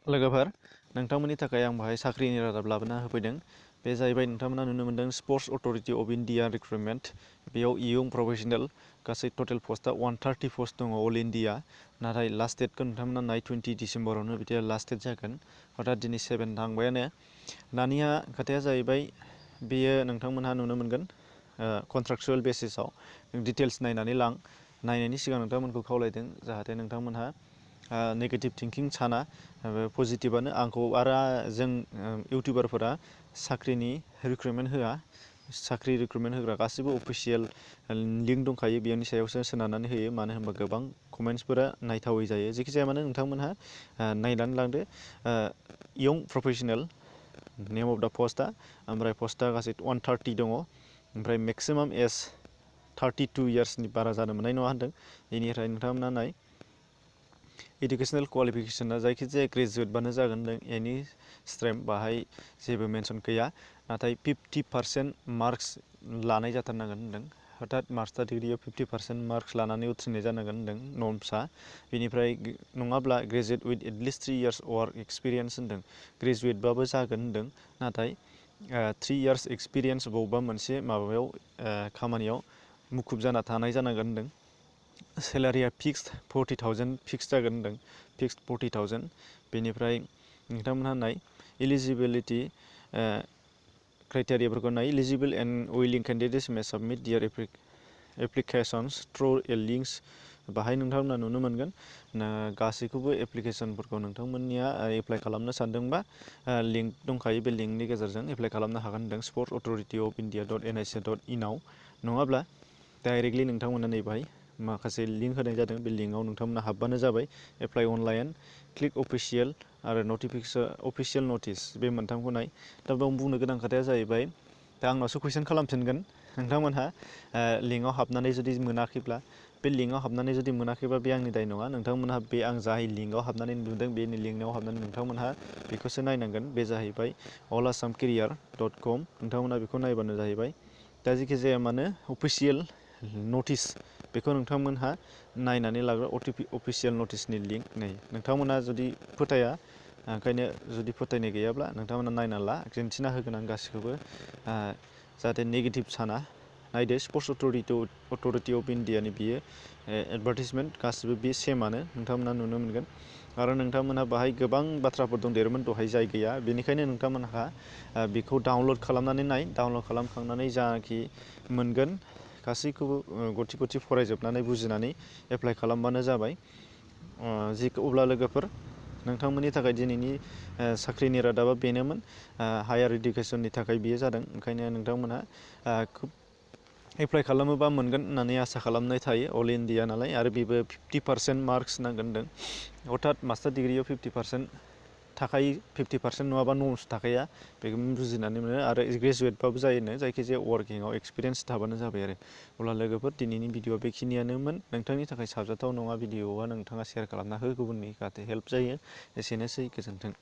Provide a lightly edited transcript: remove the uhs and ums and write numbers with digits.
लोगोफोर नोंथांमोननि थाखाय आं बाहाय साख्रिनि रादाब लाबोना होफैदों बे जाहैबाय नोंथांमोना नुनो मोनदों sports authority of India recruitment बेयाव इयं प्रफेसनेल गासै टटेल पस्टआ 130 पस्ट दङ अल इन्डिया नाथाय लास्ट डेटखौ नोंथांमोना 20 डिसेम्बरावनो बिदि लास्ट डेट जागोन अर्थात दिनै 7 थांबायानो दानिया खोथाया जाहैबाय बेयो नोंथांमोनहा नुनो मोनगोन कन्ट्राक्चुएल बेसिसाव डिटेल्स नायनानै नायनायनि सिगां नोंथांमोनखौ खावलायदों जाहाथे नोंथांमोनहा नेगेटिभ थिंकिं साना पजिटिभआनो आंखौ आरो जों इउटिउबारफोरा साख्रिनि रिक्रुटमेन्ट होआ साख्रि रिक्रुटमेन्ट होग्रा गासिबो अफिसियेल लिंक दंखायो बेनि सायावसो सोनारनानै होयो मानो होनबा गोबां कमेन्ट्सफोरा नायथावै जायो जेखि जाया मानो नोंथांमोनहा नायनानै लांदो यं प्रफेसनेल नेम अफ दा पस्टआ ओमफ्राय पस्टआ गासै 130 दङ ओमफ्राय मेक्सिमाम एज 32 इयार्सनि बारा जानो मोननाय नङा होनदों बेनिफ्राय नोंथांमोना नाय इडुकेसनेल क्वालिफिकेसना जायखिजाया ग्रेजुवेटबानो जागोन नों एनि स्ट्रिम बाहाय जेबो मेनसन गैया नाथाय 50% मार्क्स लानाय जाथारनांगोन होनदों अर्थात मास्टार डिग्रियाव 50% मार्क्स लानानै उथ्रिनाय जानांगोन होनदों नर्म्सआ बेनिफ्राय नङाब्ला ग्रेजुवेट विथ एटलिस्ट 3 इयार्स वार्क एक्सपिरियेन्स होनदों ग्रेजुवेटबाबो जागोन होनदों नाथाय 3 इयार्स एक्सपिरियेन्स बबेबा मोनसे माबायाव खामानियाव मुखुब जाना थानाय जानांगोन होनदों सेलारिया फिक्सड 40,000 फिक्स जागोन होनदों फिक्सड 40,000 बेनिफ्राय नोंथांमोनहा नाय इलिजिबिलिटि क्राइटेरियाफोरखौ नाय इलिजिबल एन्ड उइलिं केन्डिडेट्स मे साबमिट दियार एप्लिकेशन्स थ्रु ए लिंक्स बाहाय नोंथांमोना नुनो मोनगोन गासैखौबो एप्लिकेशनफोरखौ नोंथांमोननिया एप्लाइ खालामनो सानदोंबा लिंक दंखायो बे लिंकनि गेजेरजों एप्लाइ खालामनो हागोन होनदों स्पर्ट्स अथ'रिटि अफ इन्डिया.nic.in आव नङाब्ला डाइरेक्टलि नोंथांमोना नैबाहाय माखासे लिंक होनाय जादों बे लिंकआव नोंथांमोना हाबबानो जाबाय एप्लाइ अनलाइन क्लिक अफिसियेल आरो नटिफिकेसन अफिसियेल नटिस बे मोनथामखौ नाय दा बेयाव बुंनो गोनां खोथाया जाहैबाय दा आंनावसो कुइसन खालामफिनगोन नोंथांमोनहा लिंकआव हाबनानै जुदि मोनाखैब्ला बे लिंकआव हाबनानै जुदि मोनाखैबा बे आंनि दाय नङा नोंथांमोनहा बे आं जाय लिंकआव हाबनानै नुदों बे लिंकआव हाबनानै नोंथांमोनहा बेखौसो नायनांगोन बे जाहैबाय allasamcareer.com नोंथांमोनहा बेखौ नायबानो जाहैबाय दा जेखि जाया मानो अफिसियेल नटिस बेखौ नोंथांमोनहा नायनानै लाग्रा अफिसियेल नटिसनि लिंक नै नोंथांमोना जुदि फोथाया ओंखायनो जुदि फोथायनाय गैयाब्ला नोंथांमोना नायना ला दिन्थिना होगोन आं गासैखौबो जाहाथे नेगेटिभ साना नायदो स्पर्ट्स अथ'रिटि अफ इन्डियानि बियो एडभार्टिजमेन्ट गासिबो बे सेमानो नोंथांमोना नुनो मोनगोन आरो नोंथांमोनहा बाहाय गोबां बाथ्राफोर दंदेरोमोन दहाय जाय गैया बेनिखायनो नोंथांमोनहा बेखौ डाउनलड खालामनानै नाय डाउनलड खालामखांनानै जाखि मोनगोन गासैखौबो गथि गथि फरायजोबनानै बुजिनानै एप्लाइ खालामबानो जाबाय अब्ला लोगोफोर नोंथांमोननि थाखाय दिनैनि साख्रिनि रादाबा बेनोमोन हायार इडुकेसननि थाखाय बियो जादों ओंखायनो नोंथांमोनहा खोब एप्लाइ खालामोबा मोनगोन होननानै आसा खालामनाय थायो अल इन्डिया नालाय आरो बेबो 50% मार्क्स नांगोन होनदों अर्थात मास्टार डिग्रियाव 50% थाखायो 50% नङाबा नर्म्स थाखाया बेखौ बुजिनानै मोनो आरो ग्रेजुवेटबाबो जायोनो जायखिजाया वार्किंआव एक्सपिरियेन्स थाबानो जाबाय आरो अब्ला लोगोफोर दिनैनि भिडिअआ बेखिनियानोमोन नोंथांनि थाखाय साबजाथाव नङा भिडिअआ नोंथाङा शेयार खालामना हो गुबुननि जाहाथे हेल्प जायो एसेनोसै गोजोन्थों